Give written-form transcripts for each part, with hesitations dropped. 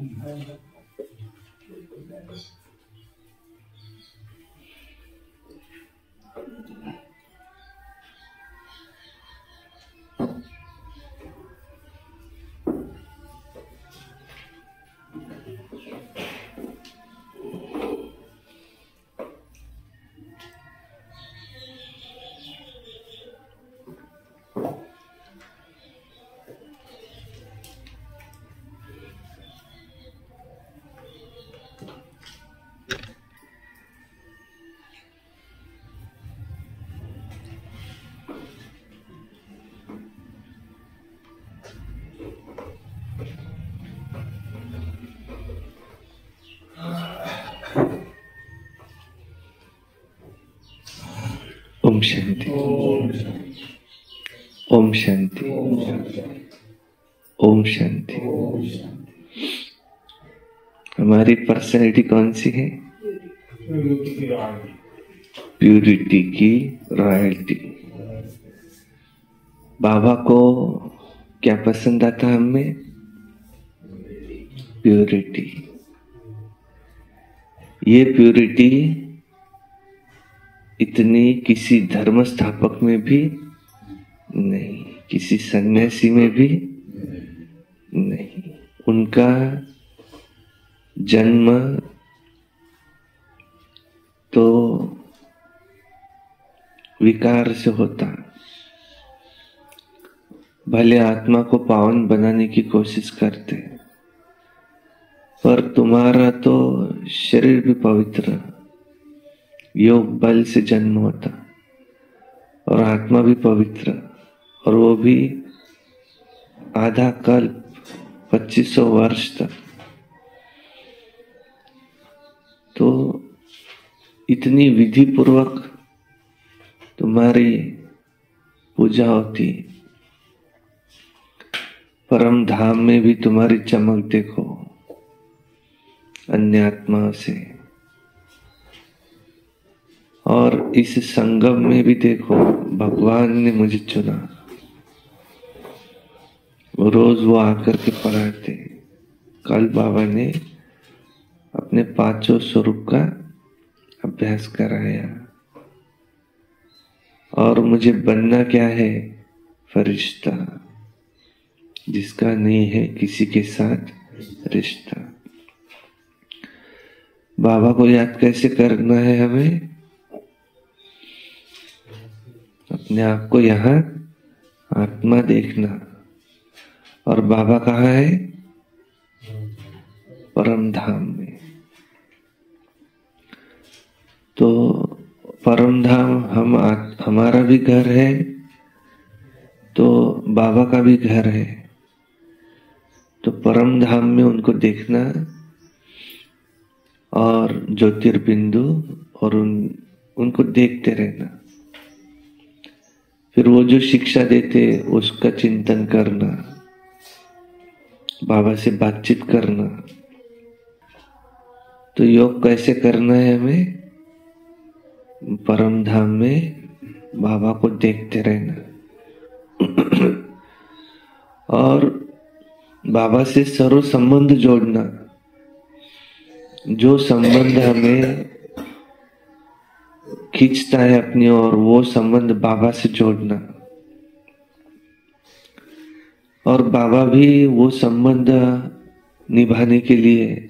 ओम शांति, ओम शांति, ओम शांति। हमारी पर्सनैलिटी कौन सी है? प्यूरिटी की रॉयल्टी। बाबा को क्या पसंद आता हमें? प्यूरिटी। ये प्यूरिटी इतनी किसी धर्म स्थापक में भी नहीं, किसी सन्यासी में भी नहीं। उनका जन्म तो विकार से होता, भले आत्मा को पावन बनाने की कोशिश करते, पर तुम्हारा तो शरीर भी पवित्र, योग बल से जन्म होता, और आत्मा भी पवित्र, और वो भी आधा कल्प 2500 वर्ष तक। तो इतनी विधि पूर्वक तुम्हारी पूजा होती, परम धाम में भी तुम्हारी चमक देखो अन्य आत्माओं से, और इस संगम में भी देखो भगवान ने मुझे चुना। रोज वो आकर के पढ़ाते। कल बाबा ने अपने 5 स्वरूप का अभ्यास कराया, और मुझे बनना क्या है? फरिश्ता, जिसका नहीं है किसी के साथ रिश्ता। बाबा को याद कैसे करना है हमें? अपने आप को यहाँ आत्मा देखना, और बाबा कहाँ है? परम धाम में। तो परम धाम हमारा भी घर है, तो बाबा का भी घर है। तो परम धाम में उनको देखना, और ज्योतिर्बिंदु, और उनको देखते रहना। फिर वो जो शिक्षा देते उसका चिंतन करना, बाबा से बातचीत करना। तो योग कैसे करना है हमें? परम धाम में बाबा को देखते रहना, और बाबा से सर्व संबंध जोड़ना। जो संबंध हमें खींचता है अपनी ओर, वो संबंध बाबा से जोड़ना। और बाबा भी वो संबंध निभाने के लिए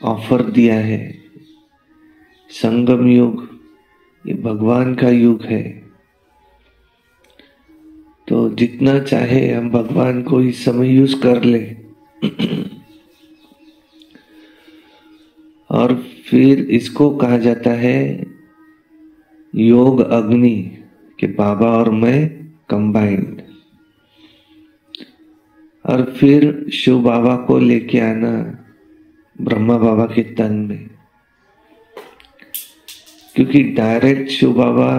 ऑफर दिया है। संगम युग ये भगवान का युग है, तो जितना चाहे हम भगवान को इस समय यूज कर ले। और फिर इसको कहा जाता है योग अग्नि, कि बाबा और मैं कंबाइंड। और फिर शिव बाबा को लेके आना ब्रह्मा बाबा के तन में, क्योंकि डायरेक्ट शिव बाबा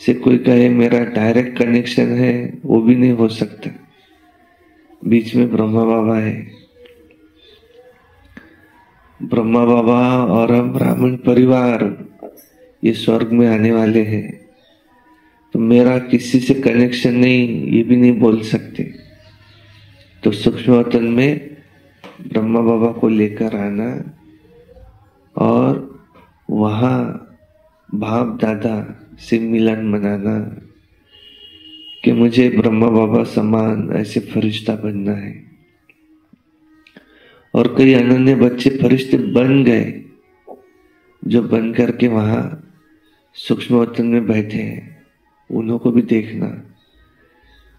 से कोई कहे मेरा डायरेक्ट कनेक्शन है, वो भी नहीं हो सकता। बीच में ब्रह्मा बाबा है। ब्रह्मा बाबा और हम ब्राह्मण परिवार ये स्वर्ग में आने वाले हैं, तो मेरा किसी से कनेक्शन नहीं, ये भी नहीं बोल सकते। तो सूक्ष्मवतन में ब्रह्मा बाबा को लेकर आना और वहां बाप दादा से मिलन मनाना कि मुझे ब्रह्मा बाबा समान ऐसे फरिश्ता बनना है। और कई अनन्य बच्चे फरिश्ते बन गए जो बन करके वहां सूक्ष्म वतन में बैठे हैं, उन्हों को भी देखना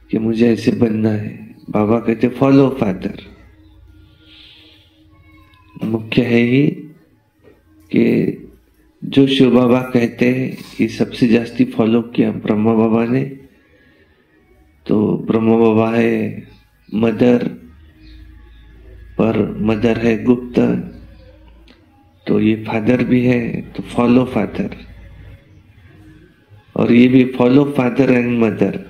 कि मुझे ऐसे बनना है। बाबा कहते फॉलो फादर। मुख्य है ही कि जो शिव बाबा कहते हैं ये सबसे जास्ती फॉलो किया ब्रह्मा बाबा ने। तो ब्रह्मा बाबा है मदर, पर मदर है गुप्त, तो ये फादर भी है, तो फॉलो फादर। और ये भी फॉलो फादर एंड मदर।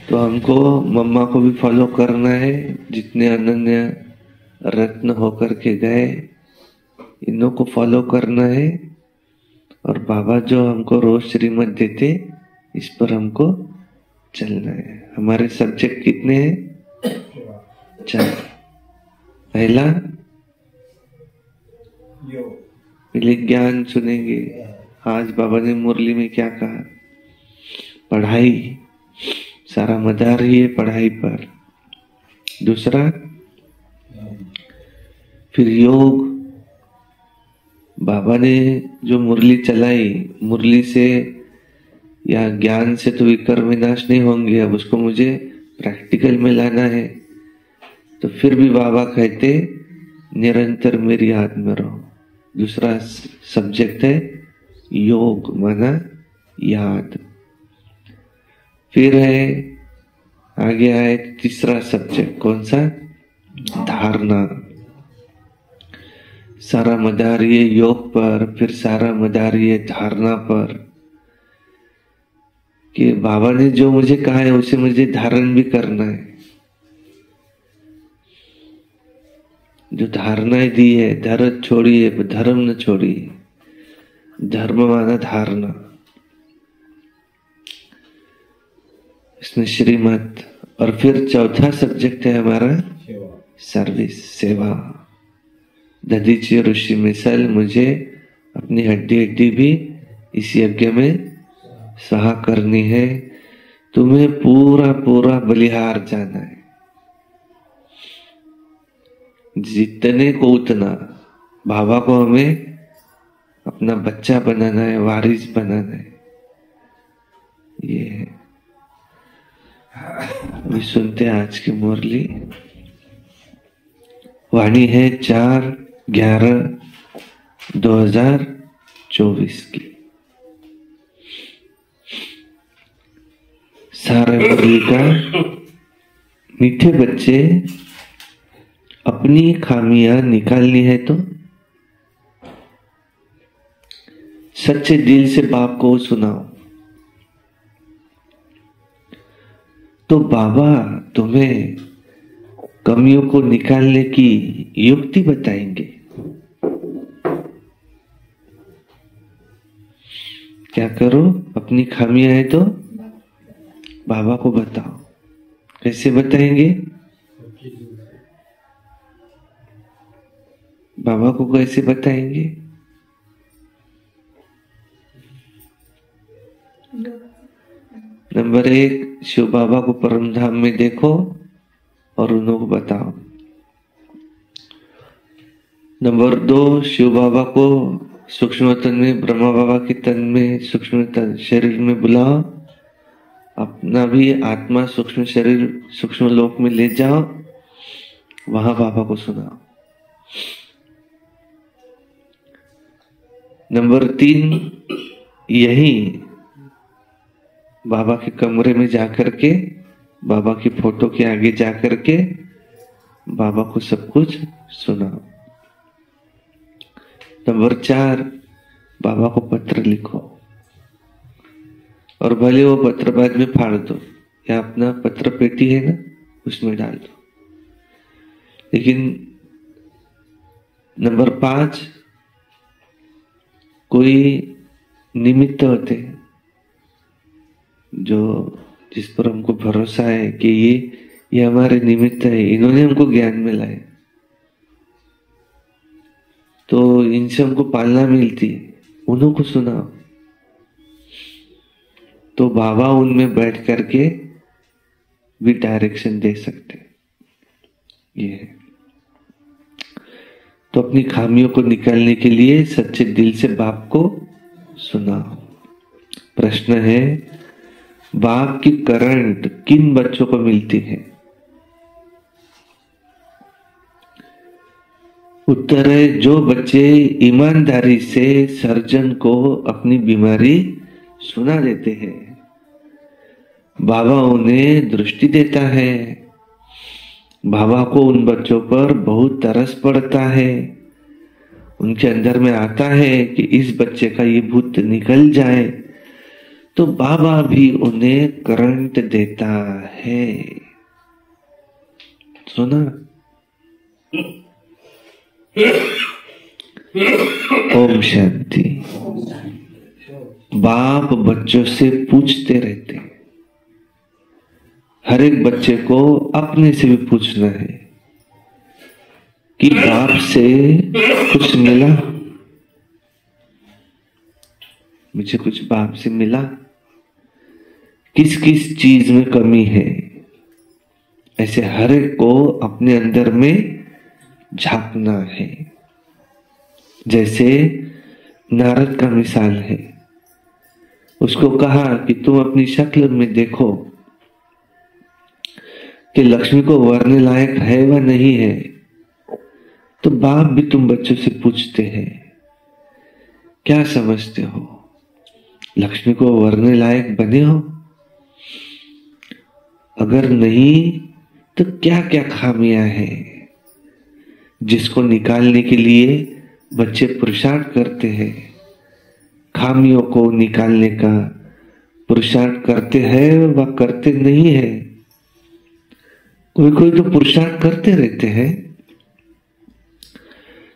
तो हमको मम्मा को भी फॉलो करना है, जितने अनन्य रत्न होकर के गए इन्हों को फॉलो करना है। और बाबा जो हमको रोज श्रीमत देते इस पर हमको चलना है। हमारे सब्जेक्ट कितने हैं? 4। पहला पहले ज्ञान सुनेंगे। आज बाबा ने मुरली में क्या कहा? पढ़ाई, सारा मदार ही है पढ़ाई पर। दूसरा फिर योग। बाबा ने जो मुरली चलाई, मुरली से या ज्ञान से तो विकर विनाश नहीं होंगे, अब उसको मुझे प्रैक्टिकल में लाना है। तो फिर भी बाबा कहते निरंतर मेरी याद में रहो। दूसरा सब्जेक्ट है योग, माना याद। फिर है आगे आए तीसरा सब्जेक्ट, कौन सा? धारणा। सारा मदार ये योग पर, फिर सारा मदार ये धारणा पर कि बाबा ने जो मुझे कहा है उसे मुझे धारण भी करना है। जो धारणाएं दी है, धरत छोड़िए धर्म न छोड़िए। धर्म माना धारणा। इसमें श्रीमत। और फिर चौथा सब्जेक्ट है हमारा सर्विस, सेवा। दधीची ऋषि मिसल, मुझे अपनी हड्डी हड्डी भी इस यज्ञ में सहा करनी है। तुम्हें पूरा पूरा बलिहार जाना है, जितने को उतना। बाबा को हमें अपना बच्चा बनाना है, वारिस बनाना है। ये है। अभी सुनते हैं आज की मुरली। वाणी है 4/11/2024 की। सारे मुरली का मीठे बच्चे अपनी खामियां निकालनी है तो सच्चे दिल से बाप को सुनाओ। तो बाबा तुम्हें कमियों को निकालने की युक्ति बताएंगे। क्या करो? अपनी खामियां है तो बाबा को बताओ। कैसे बताएंगे? बाबा को कैसे बताएंगे? नंबर 1, शिव बाबा को परम धाम में देखो और उन्हों को बताओ। नंबर 2, शिव बाबा को सूक्ष्म तन में, ब्रह्मा बाबा के तन में, सूक्ष्म तन शरीर में बुलाओ। अपना भी आत्मा सूक्ष्म शरीर, सूक्ष्म लोक में ले जाओ, वहां बाबा को सुनाओ। नंबर 3, यही बाबा के कमरे में जाकर के, बाबा की फोटो के आगे जाकर के बाबा को सब कुछ सुनाओ। नंबर 4, बाबा को पत्र लिखो और भले वो पत्र बाद में फाड़ दो या अपना पत्र पेटी है ना उसमें डाल दो। लेकिन नंबर 5, कोई निमित्त होते जो जिस पर हमको भरोसा है कि ये हमारे निमित्त है, इन्होंने हमको ज्ञान मिला है, तो इनसे हमको पालना मिलती है, उन्हों को सुनाओ। तो बाबा उनमें बैठ करके भी डायरेक्शन दे सकते, ये है। तो अपनी खामियों को निकालने के लिए सच्चे दिल से बाप को सुनाओ। प्रश्न है, बाप की करंट किन बच्चों को मिलती है? उत्तर है, जो बच्चे ईमानदारी से सर्जन को अपनी बीमारी सुना देते हैं, बाबा उन्हें दृष्टि देता है। बाबा को उन बच्चों पर बहुत तरस पड़ता है, उनके अंदर में आता है कि इस बच्चे का ये भूत निकल जाए, तो बाबा भी उन्हें करंट देता है। सुना? ओम शांति। बाप बच्चों से पूछते रहते हैं, हर एक बच्चे को अपने से भी पूछना है कि बाप से कुछ मिला, मुझे कुछ बाप से मिला, किस किस चीज में कमी है। ऐसे हर एक को अपने अंदर में झांकना है। जैसे नारद का मिसाल है, उसको कहा कि तुम अपनी शक्ल में देखो कि लक्ष्मी को वरने लायक है व नहीं है। तो बाप भी तुम बच्चों से पूछते हैं, क्या समझते हो, लक्ष्मी को वरने लायक बने हो? अगर नहीं तो क्या क्या खामियां हैं जिसको निकालने के लिए बच्चे पुरुषार्थ करते हैं? खामियों को निकालने का पुरुषार्थ करते हैं व करते नहीं है। कोई कोई तो पुरुषार्थ करते रहते हैं।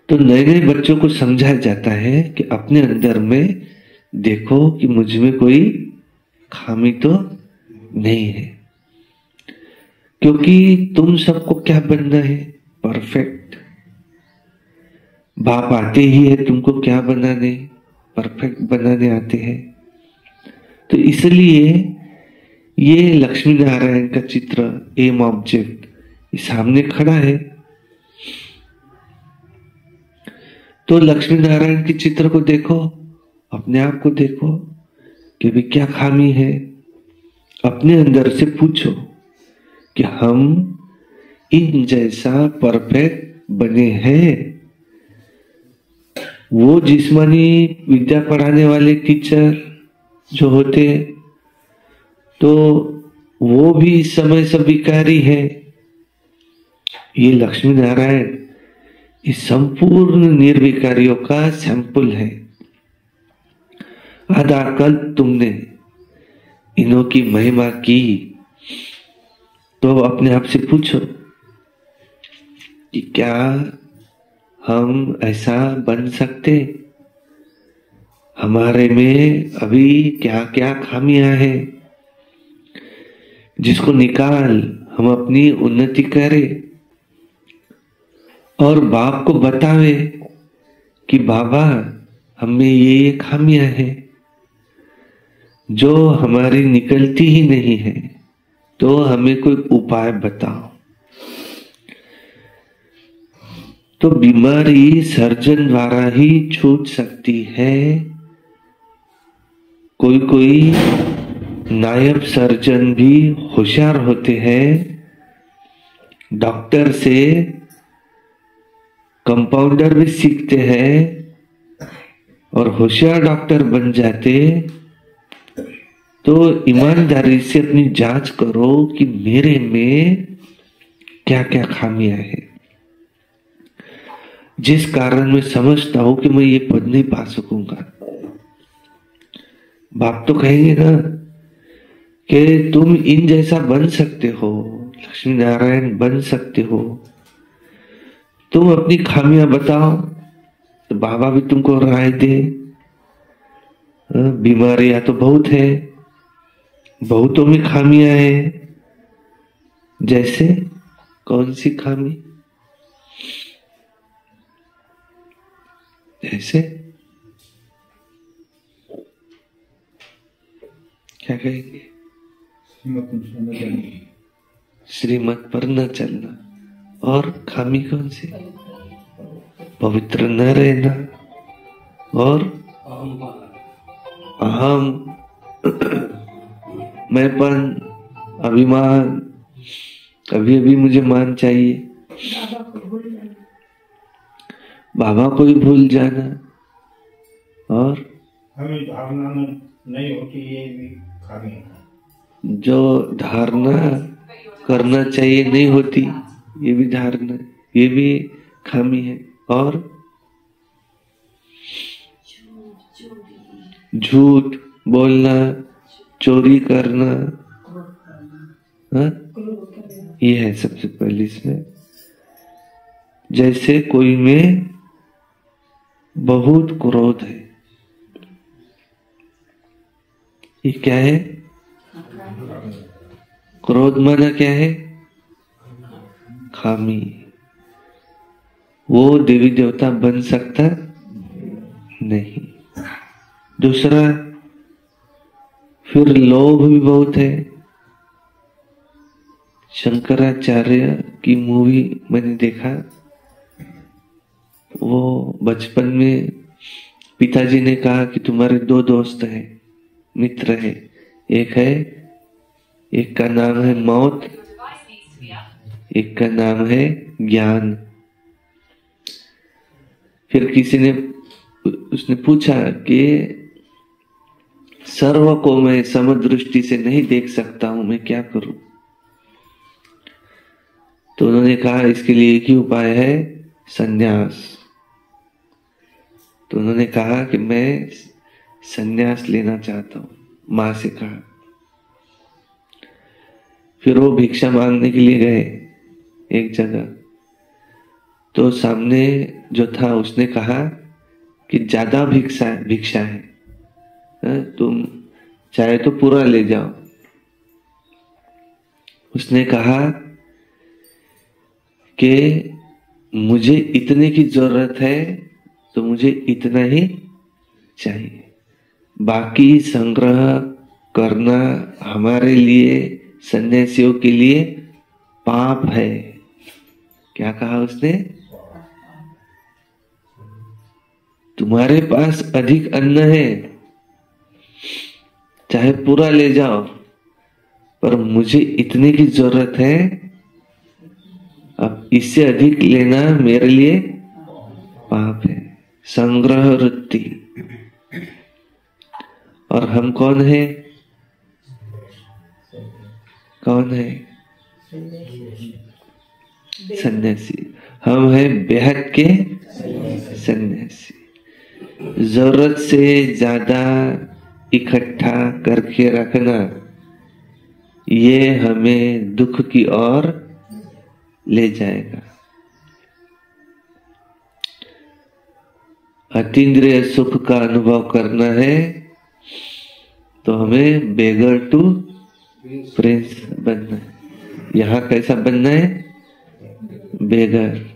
तो नए नए बच्चों को समझाया जाता है कि अपने अंदर में देखो कि मुझ में कोई खामी तो नहीं है, क्योंकि तुम सबको क्या बनना है? परफेक्ट। बाप आते ही है तुमको क्या बनाने? परफेक्ट बनाने आते हैं। तो इसलिए ये लक्ष्मी नारायण का चित्र, एम ऑब्जेक्ट, ये सामने खड़ा है। तो लक्ष्मी नारायण के चित्र को देखो, अपने आप को देखो कि भी क्या खामी है। अपने अंदर से पूछो कि हम इन जैसा परफेक्ट बने हैं। वो जिस्मानी विद्या पढ़ाने वाले टीचर जो होते, तो वो भी समय सब विकारी है। ये लक्ष्मी नारायण इस संपूर्ण निर्विकारियों का सैंपल है। आधा कल तुमने इन्हों की महिमा की, तो अपने आप से पूछो कि क्या हम ऐसा बन सकते? हमारे में अभी क्या क्या खामियां हैं जिसको निकाल हम अपनी उन्नति करें और बाप को बतावे कि बाबा हमें ये खामियां हैं जो हमारी निकलती ही नहीं है, तो हमें कोई उपाय बताओ। तो बीमारी सर्जन द्वारा ही छूट सकती है। कोई कोई नायब सर्जन भी होशियार होते हैं, डॉक्टर से कंपाउंडर भी सीखते हैं और होशियार डॉक्टर बन जाते। तो ईमानदारी से अपनी जांच करो कि मेरे में क्या क्या खामियां हैं, जिस कारण मैं समझता हूं कि मैं ये पद नहीं पा सकूंगा। बाप तो कहेंगे ना कि तुम इन जैसा बन सकते हो, लक्ष्मी नारायण बन सकते हो, तुम अपनी खामियां बताओ। तो बाबा भी तुमको राय दे। बीमारियां तो बहुत है, बहुतों में खामियां हैं, जैसे कौन सी खामी? जैसे क्या कहेंगे? श्रीमत पर न चलना। और खामी कौन सी? पवित्र न रहना और अहम, मैंपन, अभिमान, अभी अभी मुझे मान चाहिए, बाबा को ही भूल जाना, और हमें धारणा नहीं होती, ये भी खामी है। जो धारणा करना चाहिए नहीं होती, ये भी धारणा, ये भी खामी है। और झूठ बोलना, चोरी करना, हाँ, ये है सबसे पहली इसमें। जैसे कोई में बहुत क्रोध है, ये क्या है? क्रोध माना क्या है? खामी। वो देवी देवता बन सकता नहीं। दूसरा, फिर लोभ भी बहुत है। शंकराचार्य की मूवी मैंने देखा, वो बचपन में पिताजी ने कहा कि तुम्हारे दो दोस्त हैं, मित्र है, एक का नाम है मौत, एक का नाम है ज्ञान। फिर किसी ने उसने पूछा कि सर्व को मैं समदृष्टि से नहीं देख सकता हूं, मैं क्या करूं? तो उन्होंने कहा इसके लिए एक ही उपाय है, संन्यास। तो उन्होंने कहा कि मैं संन्यास लेना चाहता हूं, मां से कहा। फिर वो भिक्षा मांगने के लिए गए एक जगह, तो सामने जो था उसने कहा कि ज्यादा भिक्षा है, तुम चाहे तो पूरा ले जाओ। उसने कहा कि मुझे इतने की जरूरत है तो मुझे इतना ही चाहिए, बाकी संग्रह करना हमारे लिए, सन्यासियों के लिए पाप है। क्या कहा उसने? तुम्हारे पास अधिक अन्न है, चाहे पूरा ले जाओ, पर मुझे इतने की जरूरत है, अब इससे अधिक लेना मेरे लिए पाप है। संग्रह वृत्ति। और हम कौन है? कौन है? सन्यासी। हम हैं बेहद के सन्यासी। जरूरत से ज्यादा इकट्ठा करके रखना, ये हमें दुख की ओर ले जाएगा। अतीन्द्रिय सुख का अनुभव करना है तो हमें बेगर टू प्रिंस बनना है। यहाँ कैसा बनना है? बेगर।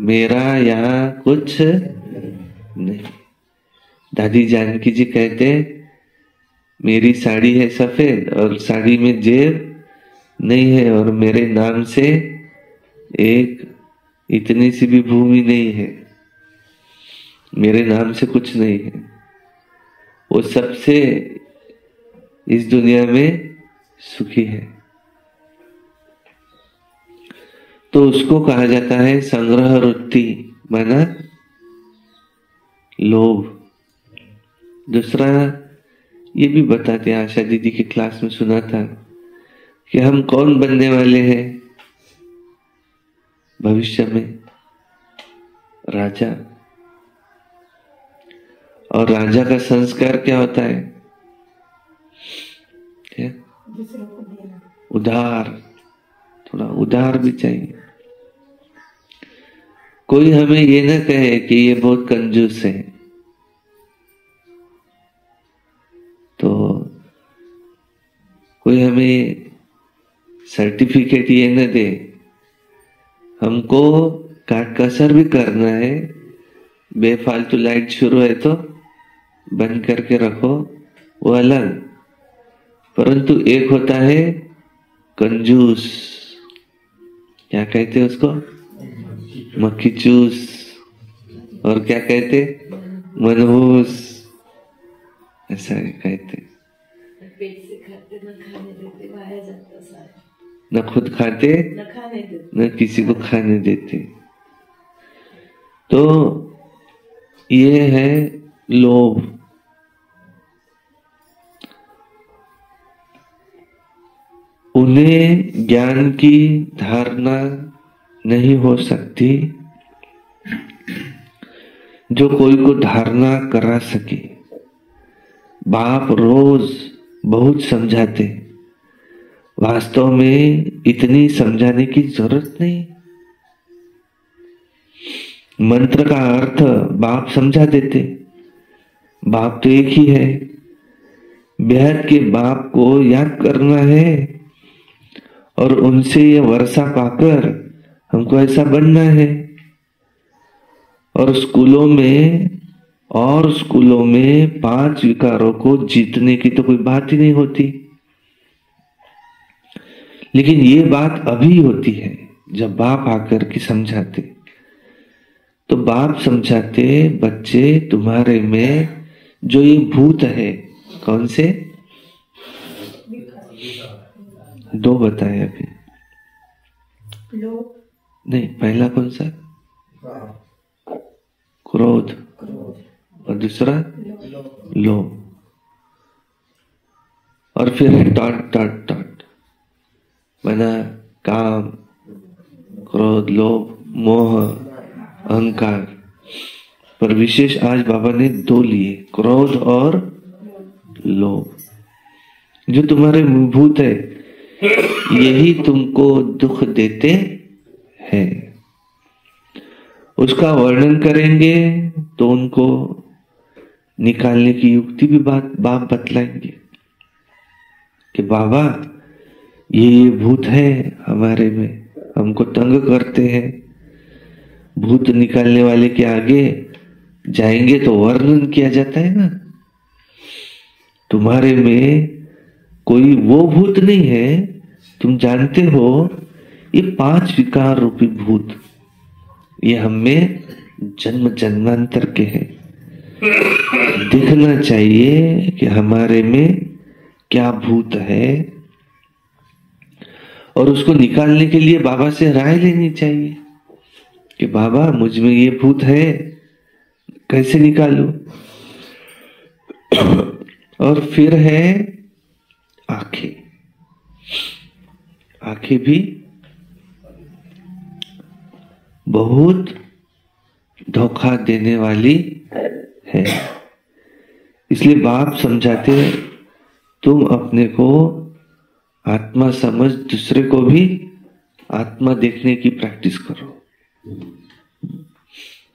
मेरा यहाँ कुछ नहीं। दादी जानकी जी कहते, मेरी साड़ी है सफेद और साड़ी में जेब नहीं है, और मेरे नाम से एक इतनी सी भी भूमि नहीं है, मेरे नाम से कुछ नहीं है। वो सबसे इस दुनिया में सुखी है। तो उसको कहा जाता है संग्रह वृत्ति, माना लोभ। दूसरा, ये भी बताते, आशा दीदी की क्लास में सुना था कि हम कौन बनने वाले हैं भविष्य में? राजा। और राजा का संस्कार क्या होता है? क्या? उदार। थोड़ा उदार भी चाहिए। कोई हमें ये ना कहे कि ये बहुत कंजूस है, तो कोई हमें सर्टिफिकेट ये न दे, हमको काट कसर भी करना है। बेफालतू लाइट शुरू है तो बंद करके रखो, वो अलग। परंतु एक होता है कंजूस, क्या कहते उसको, मक्खी चूस, और क्या कहते मनहूस, ऐसा कहते। पेट से खाते न खाने देते, वाया जाता सारा। न खुद खाते न खाने देते, न किसी को खाने देते। तो ये है लोभ। उन्हें ज्ञान की धारणा नहीं हो सकती जो कोई को धारणा करा सके। बाप रोज बहुत समझाते, वास्तव में इतनी समझाने की जरूरत नहीं। मंत्र का अर्थ बाप समझा देते, बाप तो एक ही है। बेहद के बाप को याद करना है और उनसे ये वर्षा पाकर हमको ऐसा बनना है। और स्कूलों में 5 विकारों को जीतने की तो कोई बात ही नहीं होती। लेकिन ये बात अभी होती है जब बाप आकर के समझाते। तो बाप समझाते, बच्चे तुम्हारे में जो ये भूत है, कौन से 2 बताए अभी, नहीं, पहला कौन सा, क्रोध, और दूसरा लोभ, और फिर टॉट बना काम, क्रोध, लोभ, मोह, अहंकार। पर विशेष आज बाबा ने 2 लिए, क्रोध और लोभ। जो तुम्हारे भूत है यही तुमको दुख देते हैं। उसका वर्णन करेंगे तो उनको निकालने की युक्ति भी बाप बतलाएंगे कि बाबा ये भूत है हमारे में, हमको तंग करते हैं। भूत निकालने वाले के आगे जाएंगे तो वर्णन किया जाता है ना, तुम्हारे में कोई वो भूत नहीं है, तुम जानते हो ये 5 विकार रूपी भूत ये हमें जन्म जन्मांतर के हैं। देखना चाहिए कि हमारे में क्या भूत है और उसको निकालने के लिए बाबा से राय लेनी चाहिए कि बाबा मुझ में ये भूत है, कैसे निकालूं। और फिर है आंखें। आंखें भी बहुत धोखा देने वाली है। इसलिए बाप समझाते हैं तुम अपने को आत्मा समझ, दूसरे को भी आत्मा देखने की प्रैक्टिस करो।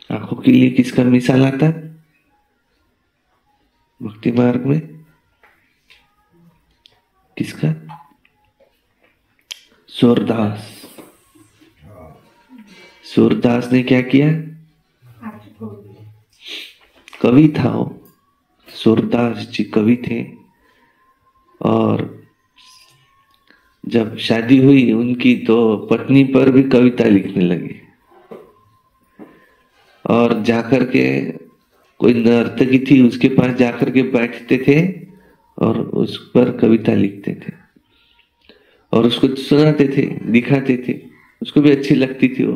आंखों के लिए किसका मिसाल आता है भक्ति मार्ग में, किसका? सूरदास। सूरदास ने क्या किया? कवि था वो, सूरदास जी कवि थे। और जब शादी हुई उनकी तो पत्नी पर भी कविता लिखने लगे और जाकर के कोई नर्तकी थी उसके पास जाकर के बैठते थे और उस पर कविता लिखते थे और उसको सुनाते थे, दिखाते थे, उसको भी अच्छी लगती थी वो।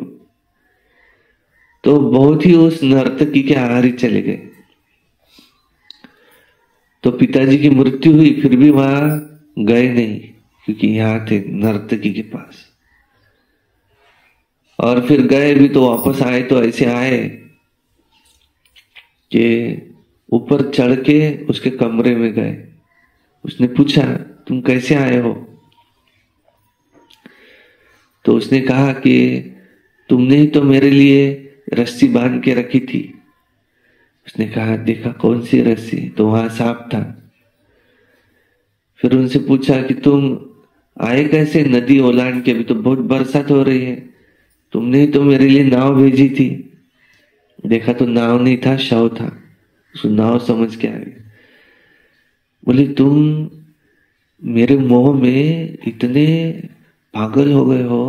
तो बहुत ही उस नर्तकी के आहारी चले गए। तो पिताजी की मृत्यु हुई, फिर भी वहां गए नहीं क्योंकि यहाँ थे नर्तकी के पास। और फिर गए भी तो वापस आए तो ऐसे आए कि ऊपर चढ़ के उसके कमरे में गए। उसने पूछा तुम कैसे आए हो? तो उसने कहा कि तुमने ही तो मेरे लिए रस्सी बांध के रखी थी। उसने कहा देखा कौन सी रस्सी? तो वहां सांप था। फिर उनसे पूछा कि तुम आए कैसे? नदी ओलांड के, अभी तो बहुत बरसात हो रही है, तुमने ही तो मेरे लिए नाव भेजी थी। देखा तो नाव नहीं था, शव था, उसको नाव समझ के आ गए। बोले तुम मेरे मोह में इतने पागल हो गए हो,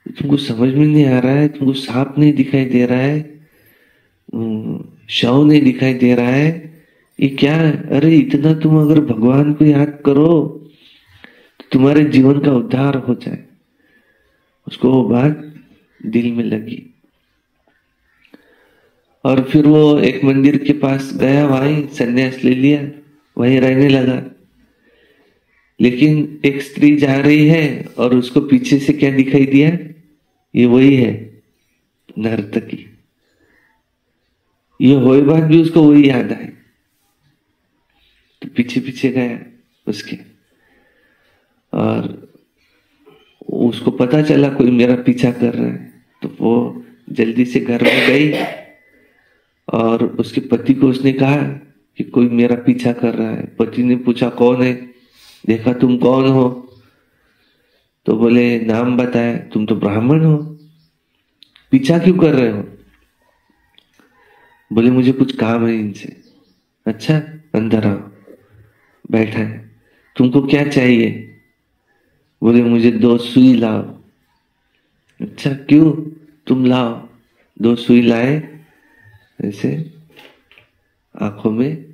तुमको समझ में नहीं आ रहा है, तुमको सांप नहीं दिखाई दे रहा है, शव नहीं दिखाई दे रहा है, ये क्या है? अरे इतना तुम अगर भगवान को याद करो तो तुम्हारे जीवन का उद्धार हो जाए। उसको वो बात दिल में लगी और फिर वो एक मंदिर के पास गया, वहीं संन्यास ले लिया, वहीं रहने लगा। लेकिन एक स्त्री जा रही है और उसको पीछे से क्या दिखाई दिया? ये वही है, नर्तकी। ये होए बात भी उसको वही याद आए, तो पीछे पीछे गया उसके, और उसको पता चला कोई मेरा पीछा कर रहा है, तो वो जल्दी से घर में गई और उसके पति को उसने कहा कि कोई मेरा पीछा कर रहा है। पति ने पूछा कौन है? देखा तुम कौन हो? तो बोले नाम बताया, तुम तो ब्राह्मण हो, पीछा क्यों कर रहे हो? बोले मुझे कुछ काम है इनसे। अच्छा अंदर आओ, बैठा है। तुमको क्या चाहिए? बोले मुझे 2 सुई लाओ। अच्छा क्यों? तुम लाओ। 2 सुई लाए, ऐसे आंखों में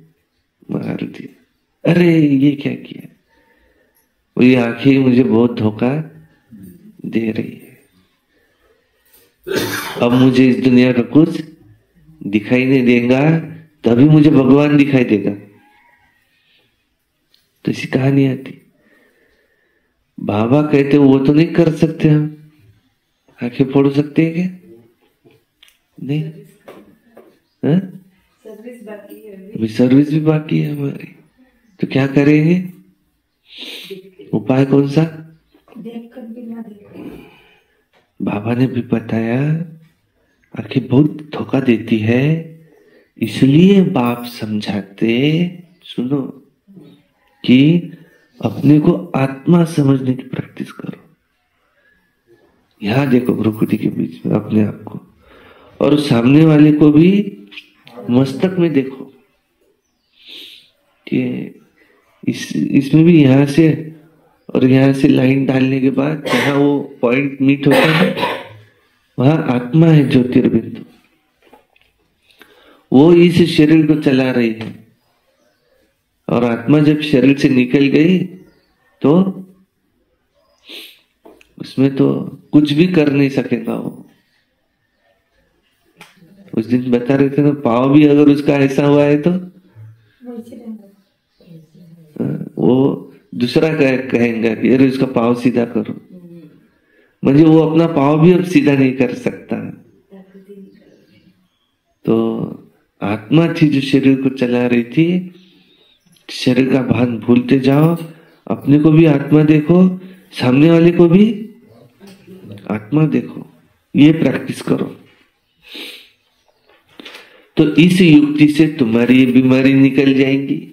मार दिया। अरे ये क्या किया? वो ये आंखें मुझे बहुत धोखा दे रही है, अब मुझे इस दुनिया का कुछ दिखाई नहीं देगा, तभी मुझे भगवान दिखाई देगा। तो ऐसी कहानी आती। बाबा कहते वो तो नहीं कर सकते, हम आंखें फोड़ सकते हैं क्या? नहीं। हाँ? सर्विस बाकी है अभी सर्विस भी बाकी है हमारी, तो क्या करेंगे? उपाय कौन सा? देख कर भी ना देखे। बाबा ने भी बताया आंखें बहुत धोखा देती है, इसलिए बाप समझाते, सुनो, कि अपने को आत्मा समझने की प्रैक्टिस करो। यहां देखो भ्रुकुटी के बीच में अपने आप को, और सामने वाले को भी मस्तक में देखो कि इसमें भी यहां से और यहां से लाइन डालने के बाद जहां वो पॉइंट मीट होता है वहां आत्मा है, ज्योतिर्बिंदु। वो इस शरीर को चला रही है, और आत्मा जब शरीर से निकल गई तो उसमें तो कुछ भी कर नहीं सकेगा वो। उस दिन बता रहे थे ना, पाव भी अगर उसका ऐसा हुआ है तो वो दूसरा कहेंगे कि अरे उसका पाव सीधा करो, म्हणजे वो अपना पाव भी अब सीधा नहीं कर सकता। तो आत्मा थी जो शरीर को चला रही थी, शरीर का भान भूलते जाओ, अपने को भी आत्मा देखो, सामने वाले को भी आत्मा देखो, ये प्रैक्टिस करो। तो इस युक्ति से तुम्हारी बीमारी निकल जाएगी।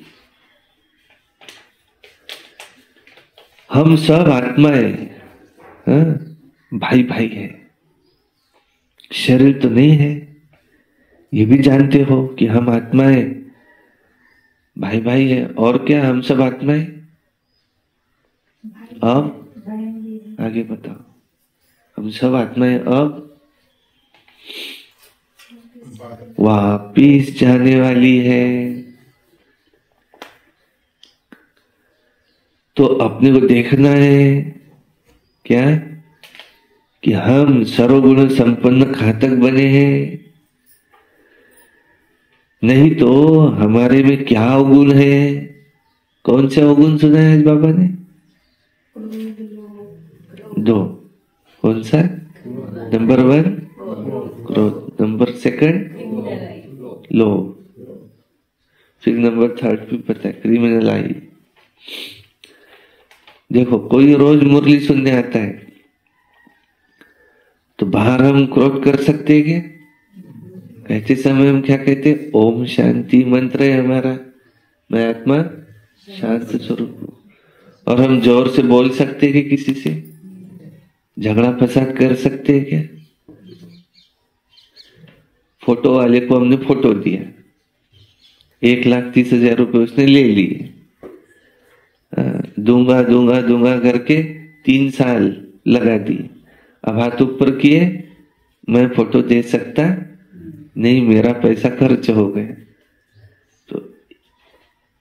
हम सब आत्माएं, हाँ, भाई भाई है, शरीर तो नहीं है। ये भी जानते हो कि हम आत्माएं भाई भाई है, और क्या हम सब आत्माएं। अब आगे बताओ, हम सब आत्माएं अब वापिस जाने वाली है। तो अपने को देखना है क्या कि हम सर्वगुण संपन्न खातक बने हैं, नहीं तो हमारे में क्या अवगुण है। कौन से अवगुण सुना है आज बाबा ने? 2। कौन सा? नंबर 1 क्रोध, नंबर 2 लोभ, फिर नंबर 3 भी पता है, क्रिमिनल आई। देखो कोई रोज मुरली सुनने आता है तो बाहर हम क्रोध कर सकते हैं क्या? कहते समय हम क्या कहते? ओम शांति मंत्र है हमारा, मैं आत्मा शांत स्वरूप हूं। और हम जोर से बोल सकते हैं कि किसी से झगड़ा फसाद कर सकते हैं क्या? फोटो वाले को हमने फोटो दिया, 1,30,000 रुपए उसने ले लिए, दूंगा दूंगा दूंगा करके 3 साल लगा दिए। अब हाथ ऊपर किए, मैं फोटो दे सकता नहीं, मेरा पैसा खर्च हो गया। तो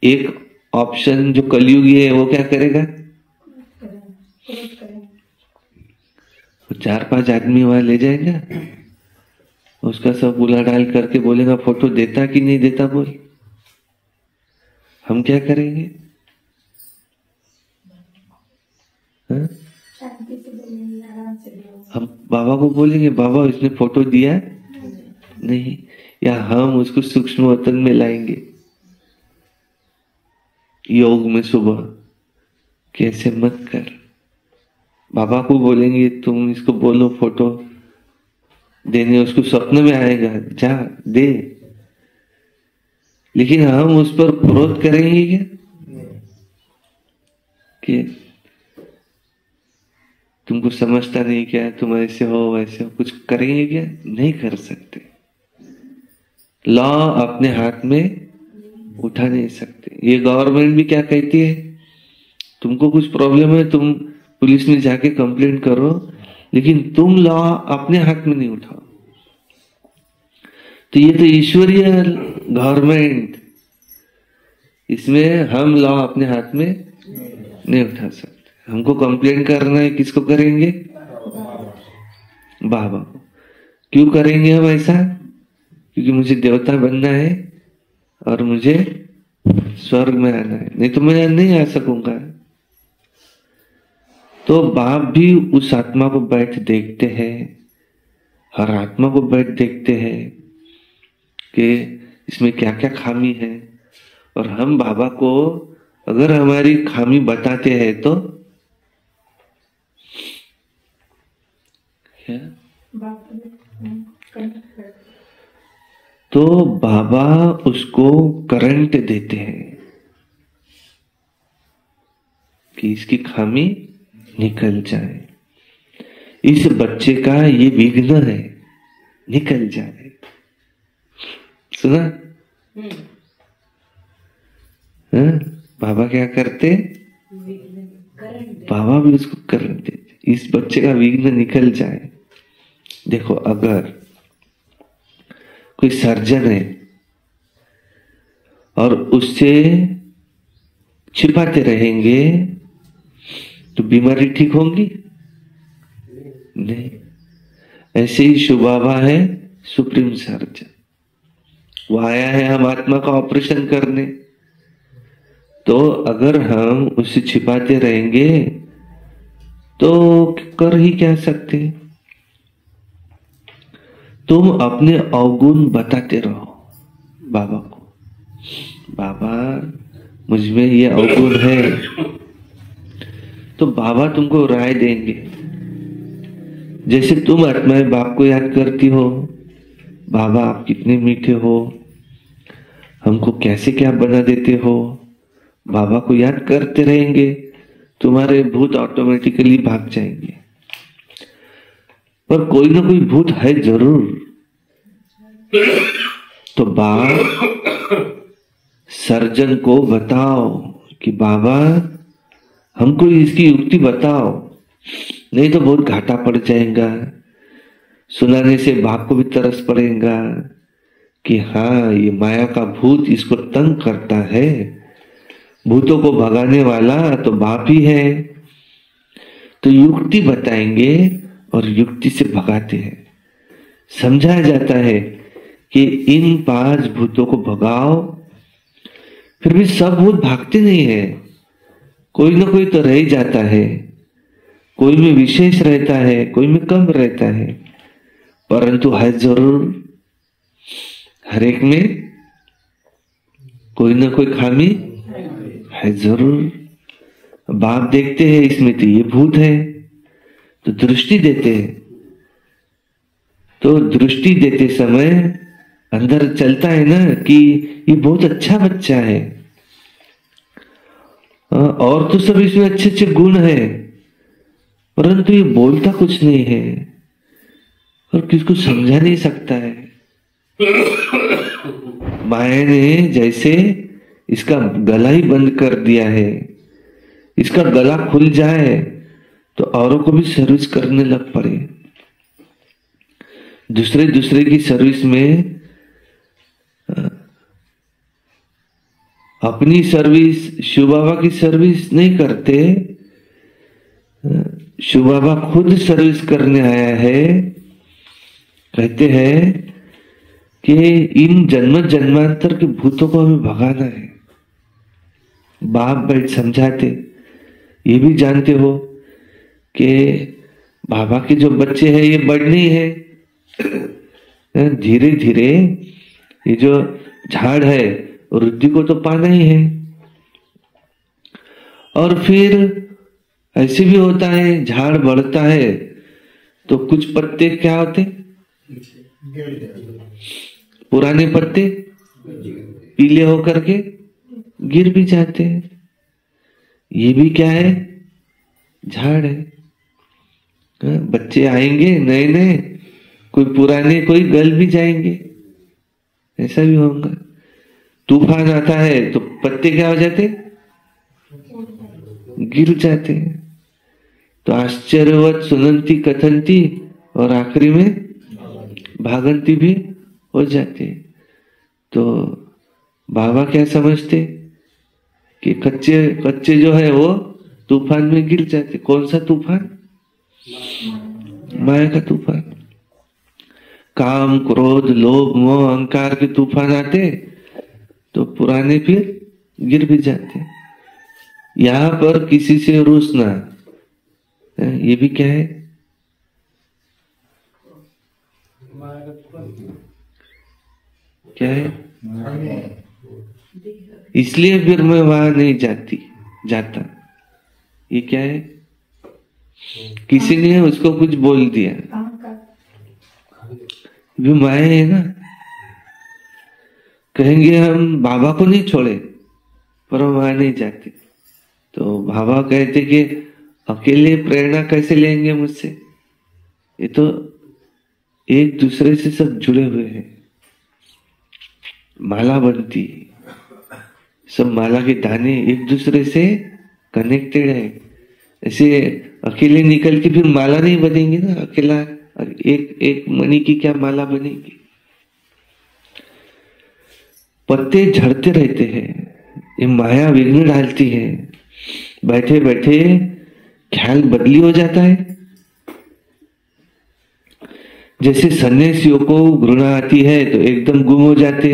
एक ऑप्शन जो कलयुगी है वो क्या करेगा? वो 4-5 आदमी वहां ले जाएगा, उसका सब बुला डाल करके बोलेगा फोटो देता कि नहीं देता बोल। हम क्या करेंगे? हाँ? हम बाबा को बोलेंगे बाबा इसने फोटो दिया नहीं, या हम उसको सूक्ष्म वतन में लाएंगे योग में सुबह, कैसे मत कर। बाबा को बोलेंगे तुम इसको बोलो फोटो देने, उसको स्वप्न में आएगा जा दे, लेकिन हम उस पर क्रोध करेंगे क्या कि तुमको समझता नहीं क्या, तुम ऐसे हो वैसे हो, कुछ करेंगे क्या? नहीं कर सकते। लॉ अपने हाथ में उठा नहीं सकते। ये गवर्नमेंट भी क्या कहती है, तुमको कुछ प्रॉब्लम है तुम पुलिस में जाके कंप्लेंट करो, लेकिन तुम लॉ अपने हाथ में नहीं उठाओ। तो ये तो ईश्वरीय गवर्नमेंट, इसमें हम लॉ अपने हाथ में नहीं उठा सकते। हमको कंप्लेंट करना है, किसको करेंगे? बाबा को। क्यों करेंगे हम ऐसा? क्योंकि मुझे देवता बनना है और मुझे स्वर्ग में आना है, नहीं तो मैं नहीं आ सकूंगा। तो बाप भी उस आत्मा को बैठ देखते हैं, हर आत्मा को बैठ देखते हैं कि इसमें क्या क्या खामी है, और हम बाबा को अगर हमारी खामी बताते हैं तो क्या? तो बाबा उसको करंट देते हैं कि इसकी खामी निकल जाए, इस बच्चे का ये विघ्न है निकल जाए। सुना? बाबा क्या करते? बाबा भी उसको करंट देते, इस बच्चे का विघ्न निकल जाए। देखो अगर कोई सर्जन है और उससे छिपाते रहेंगे तो बीमारी ठीक होंगी नहीं। ऐसे ही शिव बाबा है सुप्रीम सर्जन, वो आया है हम आत्मा का ऑपरेशन करने, तो अगर हम उससे छिपाते रहेंगे तो कर ही क्या सकते। तुम अपने अवगुण बताते रहो बाबा को, बाबा मुझमें ये अवगुण है, तो बाबा तुमको राय देंगे। जैसे तुम आत्माएं बाप को याद करती हो, बाबा आप कितने मीठे हो, हमको कैसे क्या बना देते हो, बाबा को याद करते रहेंगे, तुम्हारे भूत ऑटोमेटिकली भाग जाएंगे। पर कोई ना कोई भूत है जरूर, तो बाप सर्जन को बताओ कि बाबा हमको इसकी युक्ति बताओ, नहीं तो बहुत घाटा पड़ जाएगा। सुनाने से बाप को भी तरस पड़ेगा कि हाँ ये माया का भूत इसको तंग करता है, भूतों को भगाने वाला तो बाप ही है। तो युक्ति बताएंगे और युक्ति से भगाते हैं। समझाया जाता है कि इन 5 भूतों को भगाओ, फिर भी सब भूत भागते नहीं है, कोई ना कोई तो रह ही जाता है, कोई में विशेष रहता है, कोई में कम रहता है, परंतु है जरूर हर एक में कोई ना कोई खामी है जरूर। बाप देखते हैं इसमें तो ये भूत है, तो दृष्टि देते हैं। तो दृष्टि देते समय अंदर चलता है ना कि ये बहुत अच्छा बच्चा है, और तो सब इसमें अच्छे अच्छे गुण है, परंतु ये बोलता कुछ नहीं है और किसको समझा नहीं सकता है। माया ने जैसे इसका गला ही बंद कर दिया है। इसका गला खुल जाए तो औरों को भी सर्विस करने लग पड़े। दूसरे की सर्विस में अपनी सर्विस, शिव बाबा की सर्विस नहीं करते। शिव बाबा खुद सर्विस करने आया है। कहते हैं कि इन जन्म जन्मांतर के भूतों को हमें भगाना है। बाप बैठ समझाते, ये भी जानते हो कि बाबा के जो बच्चे हैं ये बढ़ने है। धीरे धीरे ये जो झाड़ है वृद्धि को तो पाना ही है। और फिर ऐसे भी होता है, झाड़ बढ़ता है तो कुछ पत्ते क्या होते, पुराने पत्ते पीले होकर के गिर भी जाते हैं। ये भी क्या है, झाड़ है। बच्चे आएंगे नए नए, कोई पुराने, कोई गल भी जाएंगे, ऐसा भी होगा। तूफान आता है तो पत्ते क्या हो जाते, गिर जाते हैं। तो आश्चर्यवत सुनंती कथनती और आखिरी में भागंती भी हो जाते। तो बाबा क्या समझते कि कच्चे कच्चे जो है वो तूफान में गिर जाते। कौन सा तूफान, माया का तूफान। काम क्रोध लोभ मोह अहंकार के तूफान आते तो पुराने फिर गिर भी जाते। यहां पर किसी से रूसना, ये भी क्या है, क्या है। इसलिए फिर मैं वहां नहीं जाता। ये क्या है, किसी ने उसको कुछ बोल दिया, भी माया है ना। कहेंगे हम बाबा को नहीं छोड़े, पर हम वहां नहीं जाते। तो बाबा कहते कि अकेले प्रेरणा कैसे लेंगे मुझसे, ये तो एक दूसरे से सब जुड़े हुए हैं। माला बनती, सब माला के दाने एक दूसरे से कनेक्टेड है। ऐसे अकेले निकल के फिर माला नहीं बनेंगे ना। अकेला एक मणि की क्या माला बनेगी। पत्ते झड़ते रहते हैं, ये माया विघ्न डालती है। बैठे बैठे ख्याल बदली हो जाता है। जैसे सन्यासियों को घृणा आती है तो एकदम गुम हो जाते,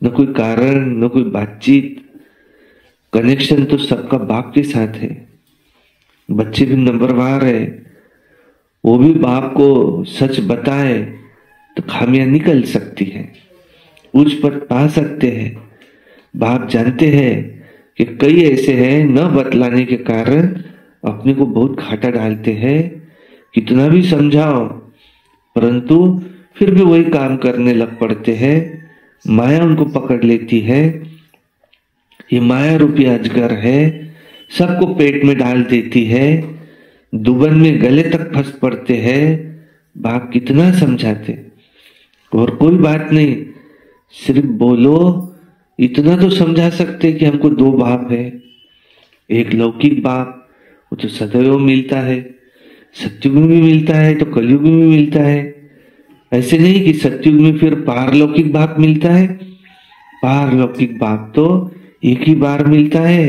न कोई कारण न कोई बातचीत। कनेक्शन तो सबका बाप के साथ है। बच्चे भी नंबरवार है, वो भी बाप को सच बताए तो खामियां निकल सकती है, उच्च पद पा सकते हैं। बाप जानते हैं कि कई ऐसे हैं न बतलाने के कारण अपने को बहुत घाटा डालते हैं। कितना भी समझाओ परंतु फिर भी वही काम करने लग पड़ते हैं। माया उनको पकड़ लेती है। ये माया रूपी अजगर है, सबको पेट में डाल देती है। दुबन में गले तक फंस पड़ते हैं। बाप कितना समझाते और कोई बात नहीं, सिर्फ बोलो। इतना तो समझा सकते कि हमको दो बाप है। एक लौकिक बाप, वो तो सदैव मिलता है, सत्युग में भी मिलता है तो कलयुग में भी मिलता है। ऐसे नहीं कि सत्युग में फिर पारलौकिक बाप मिलता है। पारलौकिक बाप तो एक ही बार मिलता है।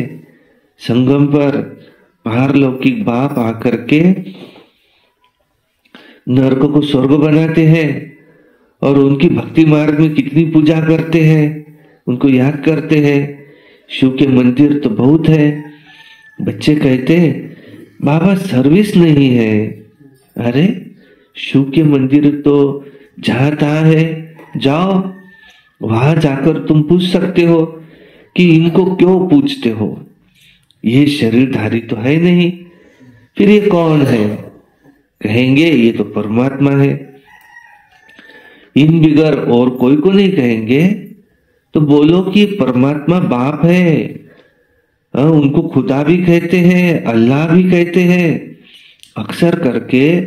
संगम पर पारलौकिक बाप आकर के नरक को स्वर्ग बनाते हैं और उनकी भक्ति मार्ग में कितनी पूजा करते हैं, उनको याद करते हैं। शिव के मंदिर तो बहुत है। बच्चे कहते बाबा सर्विस नहीं है। अरे शिव के मंदिर तो जहां तहां है, जाओ वहां जाकर तुम पूछ सकते हो कि इनको क्यों पूछते हो, ये शरीरधारी तो है नहीं, फिर ये कौन है। कहेंगे ये तो परमात्मा है। इन बिगर और कोई को नहीं कहेंगे तो बोलो कि परमात्मा बाप है। उनको खुदा भी कहते हैं, अल्लाह भी कहते हैं, अक्सर करके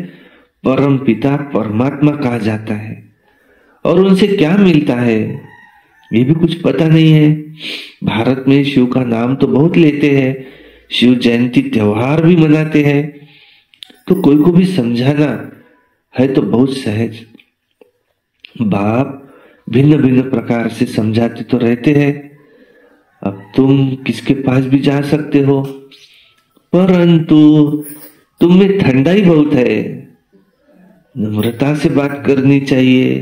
परम पिता परमात्मा कहा जाता है। और उनसे क्या मिलता है ये भी कुछ पता नहीं है। भारत में शिव का नाम तो बहुत लेते हैं, शिव जयंती त्योहार भी मनाते हैं, तो कोई को भी समझाना है तो बहुत सहज। बाप भिन्न भिन्न प्रकार से समझाते तो रहते हैं। अब तुम किसके पास भी जा सकते हो, परंतु तुम में ठंडाई बहुत है, नम्रता से बात करनी चाहिए।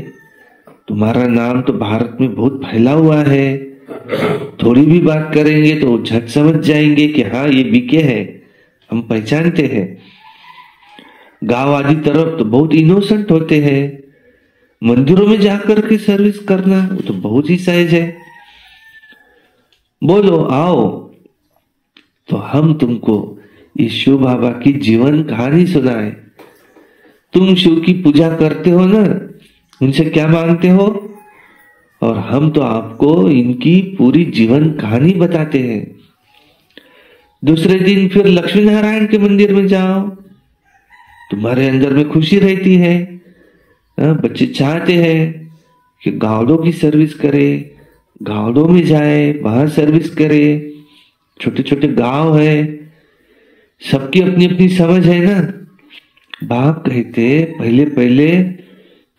तुम्हारा नाम तो भारत में बहुत फैला हुआ है, थोड़ी भी बात करेंगे तो झट समझ जाएंगे कि हाँ ये बीके है, हम पहचानते हैं। गांव आदि तरफ तो बहुत इनोसेंट होते हैं, मंदिरों में जाकर के सर्विस करना वो तो बहुत ही सहज है। बोलो आओ तो हम तुमको ये शिव बाबा की जीवन कहानी सुनाए। तुम शिव की पूजा करते हो ना, उनसे क्या मांगते हो, और हम तो आपको इनकी पूरी जीवन कहानी बताते हैं। दूसरे दिन फिर लक्ष्मी नारायण के मंदिर में जाओ, तुम्हारे अंदर में खुशी रहती है। बच्चे चाहते हैं कि गावड़ों की सर्विस करे, गावड़ों में जाए, वहां सर्विस करे। छोटे छोटे गांव है, सबकी अपनी अपनी समझ है ना। बाप कहते पहले पहले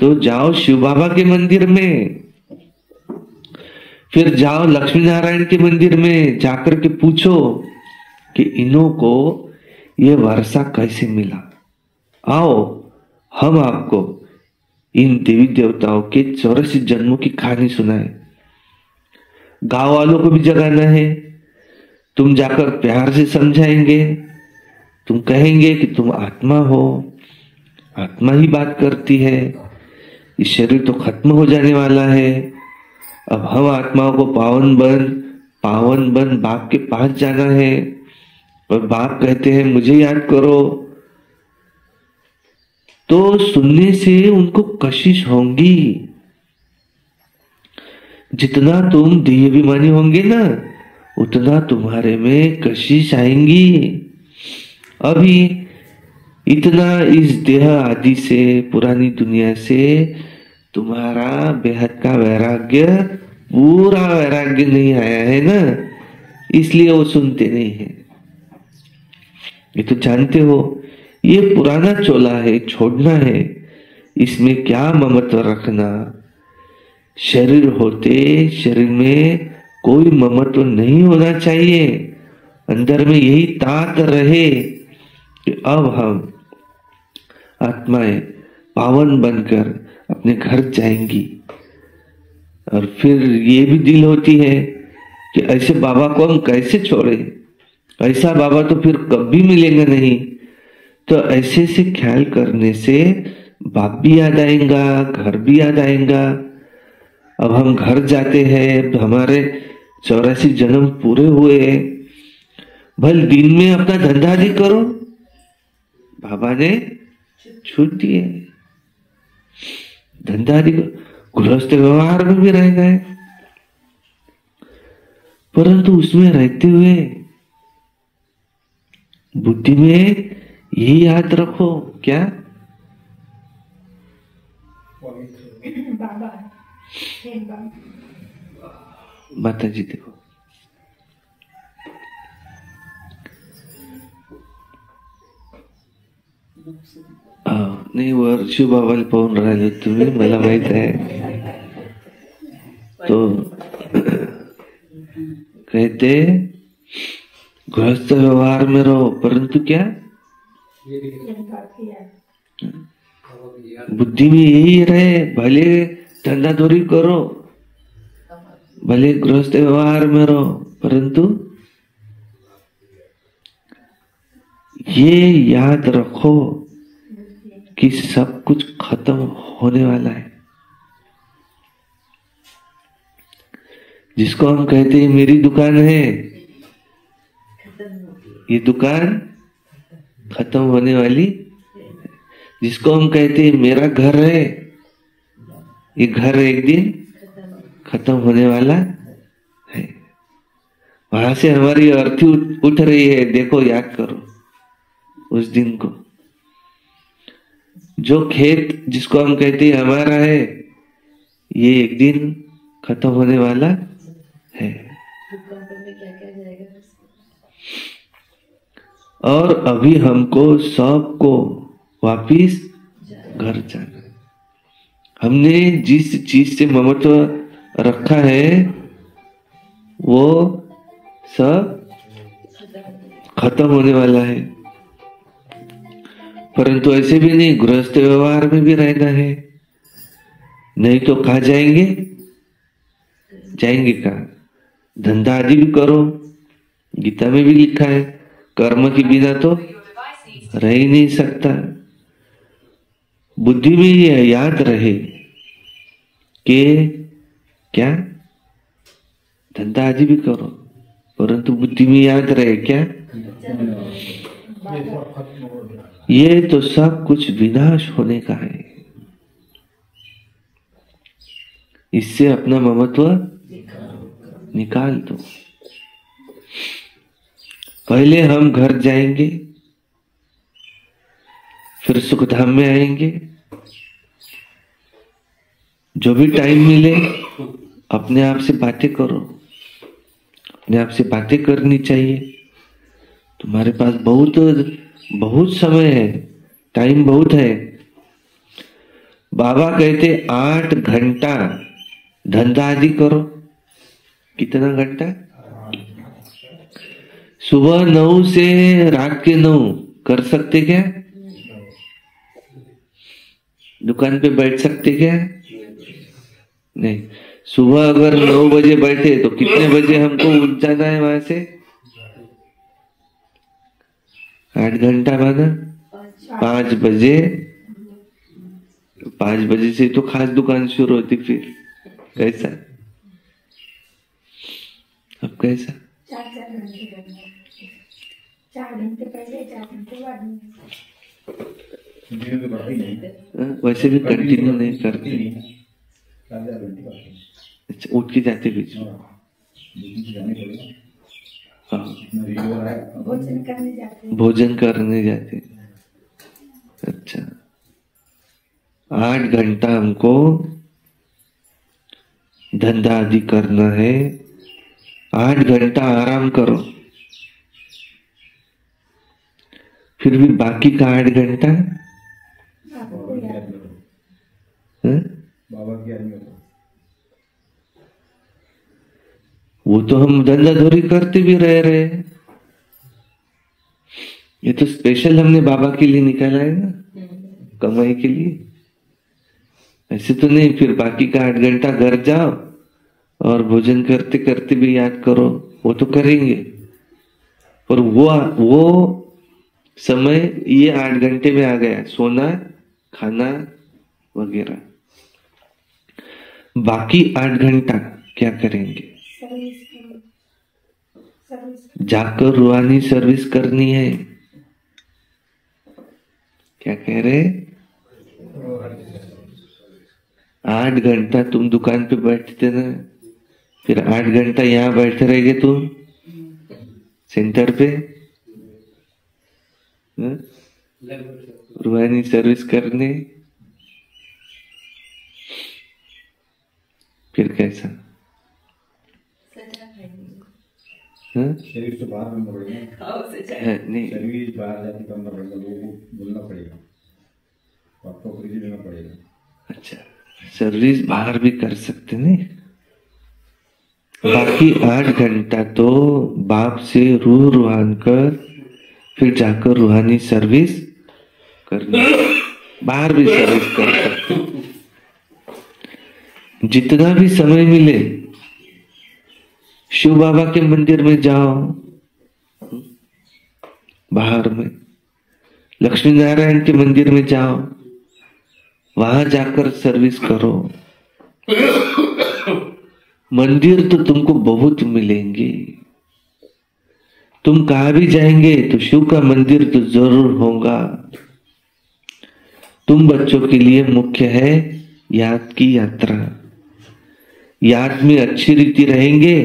तो जाओ शिव बाबा के मंदिर में, फिर जाओ लक्ष्मी नारायण के मंदिर में, जाकर के पूछो कि इन्हों को ये वर्षा कैसे मिला। आओ हम आपको इन देवी देवताओं के 84 जन्मों की कहानी सुनाए। गांव वालों को भी जगाना है। तुम जाकर प्यार से समझाएंगे, तुम कहेंगे कि तुम आत्मा हो, आत्मा ही बात करती है, ये शरीर तो खत्म हो जाने वाला है। अब हम आत्माओं को पावन बन बाप के पास जाना है। और बाप कहते हैं मुझे याद करो, तो सुनने से उनको कशिश होंगी। जितना तुम देहाभिमानी होंगे ना, उतना तुम्हारे में कशिश आएंगी। अभी इतना इस देह आदि से, पुरानी दुनिया से तुम्हारा बेहद का वैराग्य, पूरा वैराग्य नहीं आया है ना, इसलिए वो सुनते नहीं है। ये तो जानते हो ये पुराना चोला है, छोड़ना है, इसमें क्या ममत्व रखना। शरीर होते शरीर में कोई ममत्व नहीं होना चाहिए। अंदर में यही तात रहे कि अब हम आत्माएं पावन बनकर अपने घर जाएंगी। और फिर ये भी दिल होती है कि ऐसे बाबा को हम कैसे छोड़े, ऐसा बाबा तो फिर कभी मिलेगा नहीं। तो ऐसे से ख्याल करने से बाप भी याद आएगा, घर भी याद आएगा। अब हम घर जाते हैं, हमारे 84 जन्म पूरे हुए। भल दिन में अपना धंधा भी करो, बाबा ने छूट दिए। धंधा भी गृहस्थ व्यवहार में भी रह गए, परंतु उसमें रहते हुए बुद्धि में यही याद रखो क्या, बाबा माता जी देखो नाही वर शिव बाबाला पाहून राहिले तुम्ही, मला माहित आहे। तो कहते गृहस्थ व्यवहार में रहो, परंतु क्या बुद्धि में यही रहे। भले धंधा दौरी करो, भले गृहस्थ व्यवहार में रहो, परंतु ये याद रखो कि सब कुछ खत्म होने वाला है। जिसको हम कहते हैं मेरी दुकान है, ये दुकान खत्म होने वाली। जिसको हम कहते हैं मेरा घर है, ये घर एक दिन खत्म होने वाला है। वहां से हमारी अर्थी उठ रही है, देखो याद करो उस दिन को। जो खेत जिसको हम कहते हैं हमारा है, ये एक दिन खत्म होने वाला है। और अभी हमको सबको वापिस घर जाना है। हमने जिस चीज से ममत्व रखा है वो सब खत्म होने वाला है। परंतु ऐसे भी नहीं, गृहस्थ व्यवहार में भी रहना है, नहीं तो कहाँ जाएंगे? जाएंगे कहाँ? धंधा आदि भी करो, गीता में भी लिखा है कर्म के बिना तो रह ही नहीं सकता। बुद्धि में ये याद रहे कि क्या धंधा आदि भी करो, परंतु बुद्धि में याद रहे क्या, ये तो सब कुछ विनाश होने का है। इससे अपना ममत्व निकाल दो। पहले हम घर जाएंगे, फिर सुखधाम में आएंगे। जो भी टाइम मिले अपने आप से बातें करो, अपने आप से बातें करनी चाहिए। तुम्हारे पास बहुत समय है, टाइम बहुत है। बाबा कहते 8 घंटा धंधा आदि करो। कितना घंटा? सुबह 9 से रात के 9 कर सकते क्या? दुकान पे बैठ सकते क्या? नहीं। सुबह अगर 9 बजे बैठे तो कितने बजे हमको उठ जाना है वहां से? 8 घंटा माना 5 बजे। 5 बजे से तो खास दुकान शुरू होती। फिर कैसा? अब कैसा? 4 घंटे पहले 4 घंटे बाद में। वैसे भी कंटिन्यू नहीं करते। अच्छा, उठ के जाते बीच में। भोजन करने जाते। अच्छा, 8 घंटा हमको धंधा आदि करना है। 8 घंटा आराम करो, फिर भी बाकी का 8 घंटा बाबा की याद करो। वो तो हम धंधा धोरी करते भी रह रहे हैं। ये तो स्पेशल हमने बाबा के लिए निकाला है ना, कमाई के लिए। ऐसे तो नहीं। फिर बाकी का 8 घंटा घर जाओ और भोजन करते करते भी याद करो, वो तो करेंगे। पर वो समय ये 8 घंटे में आ गया, सोना खाना वगैरह। बाकी 8 घंटा क्या करेंगे? जाकर रूहानी सर्विस करनी है। क्या कह रहे? 8 घंटा तुम दुकान पे बैठते ना, फिर 8 घंटा यहाँ बैठे रहेंगे तुम सेंटर पे रूहानी सर्विस करने। फिर कैसा? शरीर से बाहर करना पड़ेगा। नहीं, शरीर बाहर जाके करना पड़ेगा, लोगों को बोलना पड़ेगा, आपको परिचय देना पड़ेगा। अच्छा, सर्विस बाहर भी कर सकते नहीं। बाकी 8 घंटा तो बाप से रूह रूहान कर, फिर जाकर रूहानी सर्विस करनी। बाहर भी सर्विस कर सकते। जितना भी समय मिले शिव बाबा के मंदिर में जाओ, बाहर में लक्ष्मी नारायण के मंदिर में जाओ, वहां जाकर सर्विस करो। मंदिर तो तुमको बहुत मिलेंगे। तुम कहां भी जाएंगे तो शिव का मंदिर तो जरूर होगा। तुम बच्चों के लिए मुख्य है याद की यात्रा। याद में अच्छी रीति रहेंगे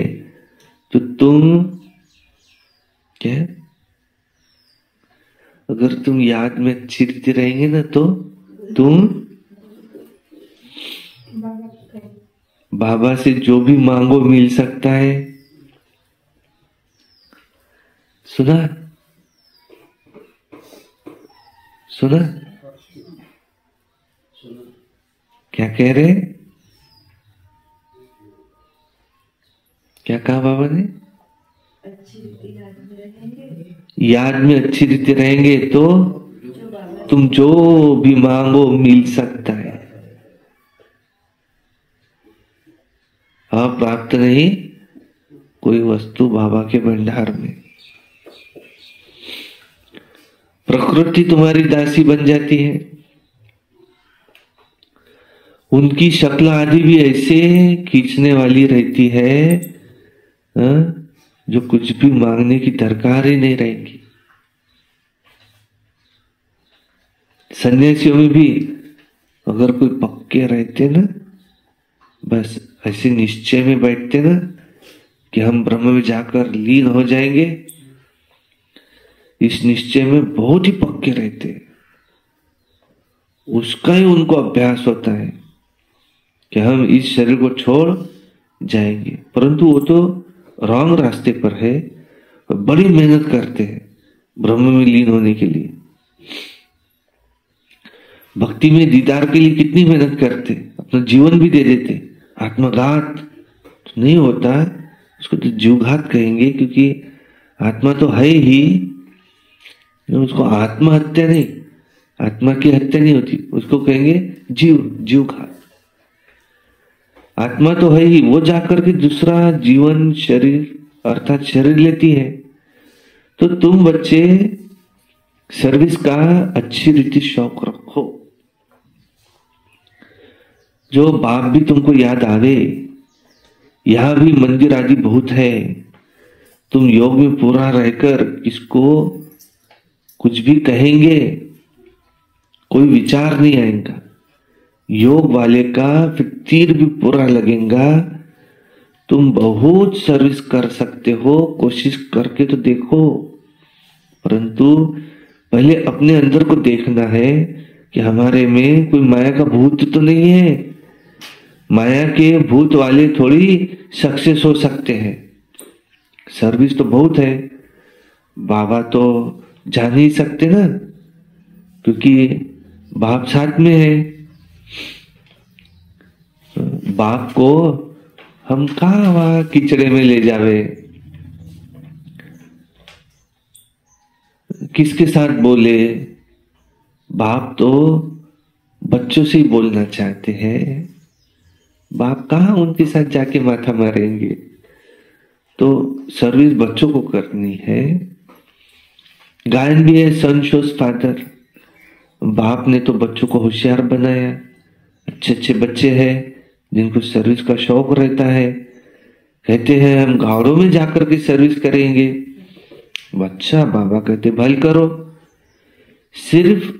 तो तुम क्या? अगर तुम याद में अच्छी रीति रहेंगे ना तो तुम बाबा से जो भी मांगो मिल सकता है। सुना? सुना? क्या कह रहे? क्या कहा बाबा ने? अच्छी रीति याद में रहेंगे, याद में अच्छी रीति रहेंगे तो जो बाबा तुम जो भी मांगो मिल सकता है। प्राप्त नहीं कोई वस्तु बाबा के भंडार में। प्रकृति तुम्हारी दासी बन जाती है। उनकी शक्ल आदि भी ऐसे खींचने वाली रहती है जो कुछ भी मांगने की दरकार ही नहीं रहेगी। सन्यासियों में भी अगर कोई पक्के रहते ना, बस ऐसे निश्चय में बैठते ना कि हम ब्रह्म में जाकर लीन हो जाएंगे, इस निश्चय में बहुत ही पक्के रहते हैं। उसका ही उनको अभ्यास होता है कि हम इस शरीर को छोड़ जाएंगे, परंतु वो तो रॉन्ग रास्ते पर है और बड़ी मेहनत करते हैं ब्रह्म में लीन होने के लिए। भक्ति में दीदार के लिए कितनी मेहनत करते, अपना जीवन भी दे देते। आत्मघात तो नहीं होता, उसको तो जीवघात कहेंगे, क्योंकि आत्मा तो है ही, उसको आत्महत्या नहीं, आत्मा की हत्या नहीं होती, उसको कहेंगे जीवघात। आत्मा तो है ही, वो जाकर के दूसरा जीवन शरीर अर्थात शरीर लेती है। तो तुम बच्चे सर्विस का अच्छी रीति शौक रखो, जो बाप भी तुमको याद आवे। यहां भी मंदिर आदि बहुत है, तुम योग में पूरा रहकर इसको कुछ भी कहेंगे कोई विचार नहीं आएगा। योग वाले का फिर तीर भी पूरा लगेगा। तुम बहुत सर्विस कर सकते हो, कोशिश करके तो देखो, परंतु पहले अपने अंदर को देखना है कि हमारे में कोई माया का भूत तो नहीं है। माया के भूत वाले थोड़ी सक्सेस हो सकते हैं। सर्विस तो बहुत है, बाबा तो जान ही सकते ना, क्योंकि बाप साथ में है। बाप को हम कहाँ वहां कीचड़े में ले जावे, किसके साथ बोले? बाप तो बच्चों से ही बोलना चाहते हैं। बाप कहाँ उनके साथ जाके माथा मारेंगे? तो सर्विस बच्चों को करनी है। गायन भी है, सन शोज फादर। बाप ने तो बच्चों को होशियार बनाया। अच्छे अच्छे बच्चे हैं जिनको सर्विस का शौक रहता है, कहते हैं हम गाँवों में जाकर के सर्विस करेंगे। अच्छा, बाबा कहते भल करो, सिर्फ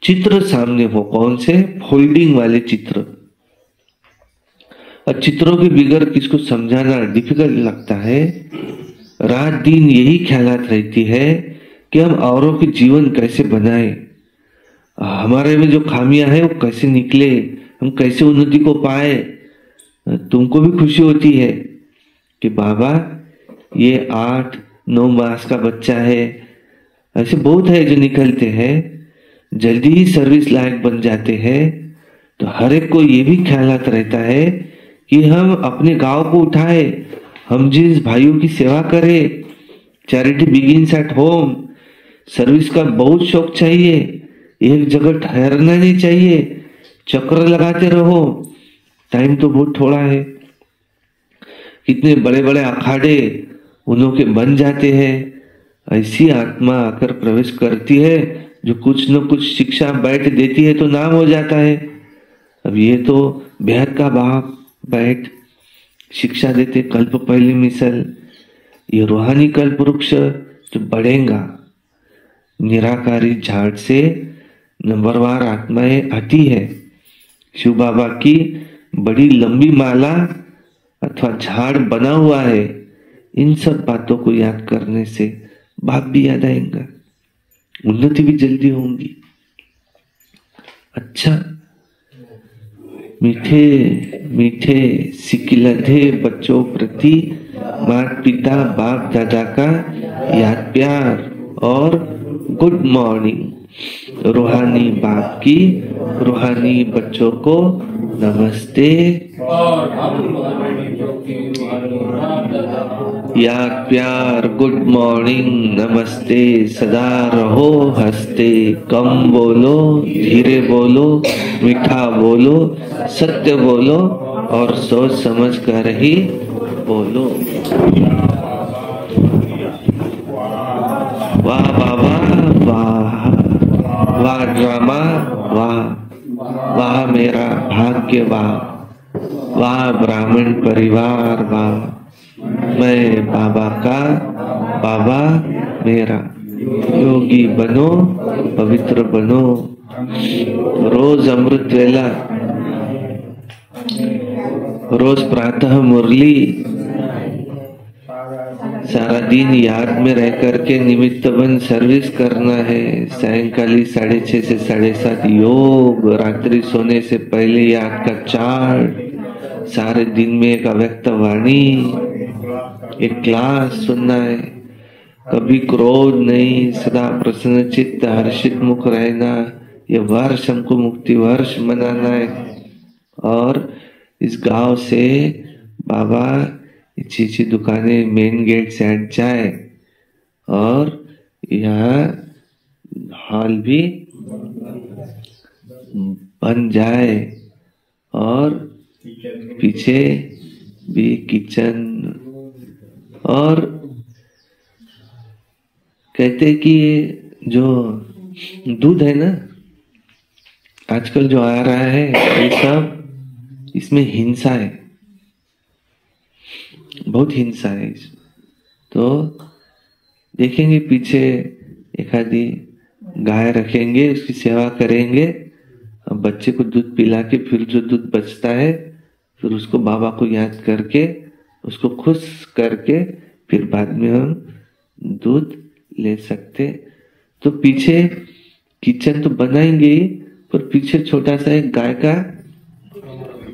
चित्र सामने हो। कौन से? फोल्डिंग वाले चित्र। और चित्रों के बिगड़ किसको समझाना डिफिकल्ट लगता है। रात दिन यही ख्यालात रहती है कि हम औरों के जीवन कैसे बनाए, हमारे में जो खामियां है वो कैसे निकले, हम कैसे उन्नति को पाए। तुमको भी खुशी होती है कि बाबा ये 8-9 मास का बच्चा है, ऐसे बहुत है जो निकलते हैं, जल्दी ही सर्विस लायक बन जाते हैं। तो हर एक को ये भी ख्यालात रहता है कि हम अपने गांव को उठाए, हम जिस भाइयों की सेवा करें। Charity begins at home. Service का बहुत शौक चाहिए, एक जगह ठहरना नहीं चाहिए, चक्कर लगाते रहो। टाइम तो बहुत थोड़ा है। कितने बड़े बड़े अखाड़े उन्हों के बन जाते हैं। ऐसी आत्मा आकर प्रवेश करती है जो कुछ न कुछ शिक्षा बैठ देती है तो नाम हो जाता है। अब ये तो बेहद का बाप बैठ शिक्षा देते। कल्प पहली मिसल, ये रूहानी कल्प वृक्ष जो बढ़ेगा, निराकारी झाड़ से नंबरवार आत्माएं आती है। शिव बाबा की बड़ी लंबी माला अथवा झाड़ बना हुआ है। इन सब बातों को याद करने से बाप भी याद आएगा, उन्नति भी जल्दी होंगी। अच्छा, मीठे मीठे सिकिलधे बच्चों प्रति माता पिता बाप दादा का याद प्यार और गुड मॉर्निंग। रूहानी बाप की रूहानी बच्चों को नमस्ते। याद प्यार गुड मॉर्निंग नमस्ते। सदा रहो हंसते, कम बोलो धीरे बोलो, मीठा बोलो, सत्य बोलो और सोच समझ कर ही बोलो। वाह बाबा वाह, वाह ड्रामा वाह, वाह मेरा भाग्य वाह, वाह ब्राह्मण परिवार वाह, मैं बाबा का बाबा मेरा। योगी बनो पवित्र बनो। रोज अमृत वेला, रोज प्रातः मुरली, सारा दिन याद में रह करके निमित्त बन सर्विस करना है। सायंकाली 6:30 से 7:30 योग, रात्रि सोने से पहले याद का चार्ट, सारे दिन में एक अव्यक्त वाणी, एक क्लास सुनना है। कभी क्रोध नहीं, सदा प्रसन्न चित्त हर्षित मुख रहना। ये वर्ष हमको मुक्ति वर्ष मनाना है। और इस गांव से बाबा अच्छी दुकानें मेन गेट से हट जाए और यहाँ हॉल भी बन जाए और पीछे भी किचन। और कहते कि जो दूध है ना आजकल जो आ रहा है, ये सब इसमें हिंसा है, बहुत हिंसा है इसमें। तो देखेंगे पीछे एक आधी गाय रखेंगे, उसकी सेवा करेंगे, अब बच्चे को दूध पिला के फिर जो दूध बचता है फिर उसको बाबा को याद करके उसको खुश करके फिर बाद में हम दूध ले सकते। तो पीछे किचन तो बनाएंगे ही, पर पीछे छोटा सा एक गाय का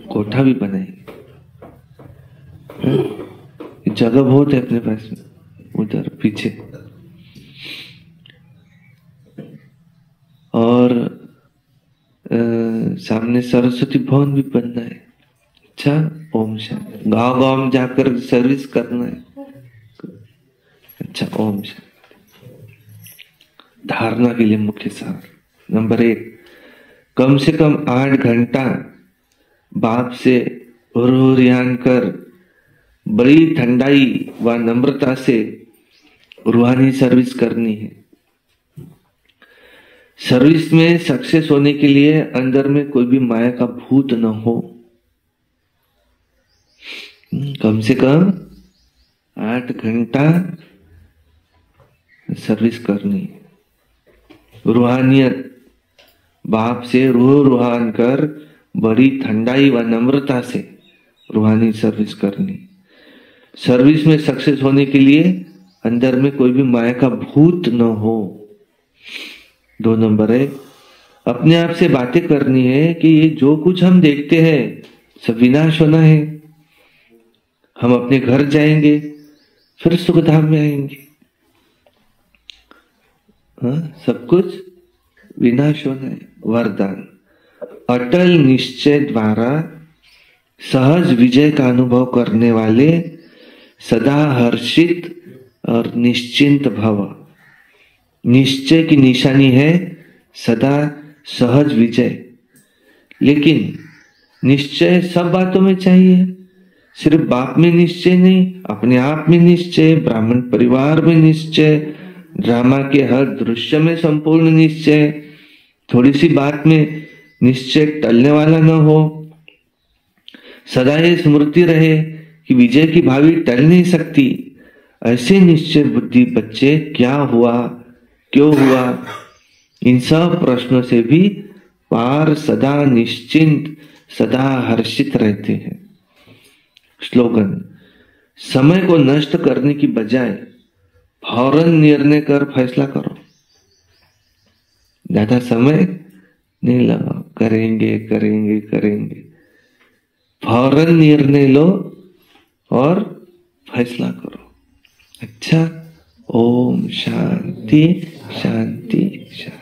कोठा भी बनाएंगे। जगह बहुत है अपने पास में उधर पीछे। और सामने सरस्वती भवन भी बनना है। अच्छा, ओम शांति। गांव गांव में जाकर सर्विस करना है। अच्छा, ओम शांति। धारणा के लिए मुख्य सार नंबर 1, कम से कम 8 घंटा बाप से रूहान कर बड़ी ठंडाई व नम्रता से रूहानी सर्विस करनी है। सर्विस में सक्सेस होने के लिए अंदर में कोई भी माया का भूत न हो। कम से कम 8 घंटा सर्विस करनी है। रूहानियत बाप से रूहान कर बड़ी ठंडाई व नम्रता से रूहानी सर्विस करनी। सर्विस में सक्सेस होने के लिए अंदर में कोई भी माया का भूत न हो। 2 नंबर है, अपने आप से बातें करनी है कि ये जो कुछ हम देखते हैं सब विनाश होना है। हम अपने घर जाएंगे फिर सुखधाम में आएंगे। सब कुछ विनाश होना है। वरदान, अटल निश्चय द्वारा सहज विजय का अनुभव करने वाले सदा हर्षित और निश्चिंत भव। निश्चय की निशानी है सदा सहज विजय। लेकिन निश्चय सब बातों में चाहिए, सिर्फ बाप में निश्चय नहीं, अपने आप में निश्चय, ब्राह्मण परिवार में निश्चय, ड्रामा के हर दृश्य में संपूर्ण निश्चय। थोड़ी सी बात में निश्चय टलने वाला न हो। सदा ये स्मृति रहे कि विजय की भावी टल नहीं सकती। ऐसे निश्चय बुद्धि बच्चे क्या हुआ, क्यों हुआ, इन सब प्रश्नों से भी पार सदा निश्चिंत, सदा हर्षित रहते हैं। स्लोगन, समय को नष्ट करने की बजाय फौरन निर्णय कर फैसला करो, ज्यादा समय नहीं लगाओ, करेंगे करेंगे करेंगे। फौरन निर्णय लो और फैसला करो। अच्छा, ओम शांति शांति शांति।